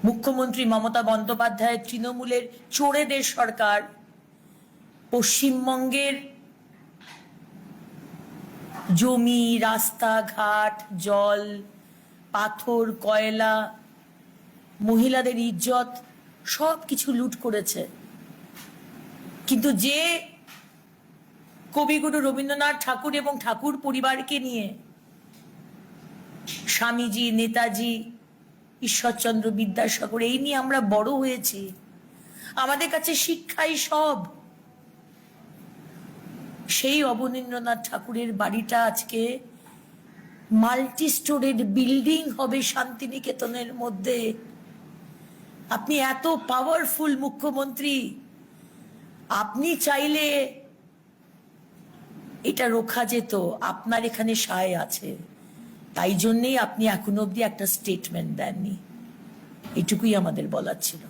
মুখ্যমন্ত্রী মমতা বন্দ্যোপাধ্যায়ের তৃণমূলের চোরেদের সরকার পশ্চিমবঙ্গের জমি, রাস্তাঘাট, জল, পাথর, কয়লা, মহিলাদের ইজ্জত সব কিছু লুট করেছে। কিন্তু যে কবিগুরু রবীন্দ্রনাথ ঠাকুর এবং ঠাকুর পরিবারকে নিয়ে স্বামীজি, নেতাজি, ঈশ্বরচন্দ্র বিদ্যাসাগর এই নিয়ে আমরা বড় হয়েছি, আমাদের কাছে শিক্ষাই সব, সেই অবনীন্দ্রনাথ ঠাকুরের বাড়িটা আজকে মাল্টি স্টোরেড বিল্ডিং হবে শান্তিনিকেতনের মধ্যে। আপনি এত পাওয়ারফুল মুখ্যমন্ত্রী, আপনি চাইলে এটা রোখা যেত, আপনার এখানে সায় আছে, তাই জন্যেই আপনি এখনো অব্দি একটা স্টেটমেন্ট দেননি। এটুকুই আমাদের বলার ছিল।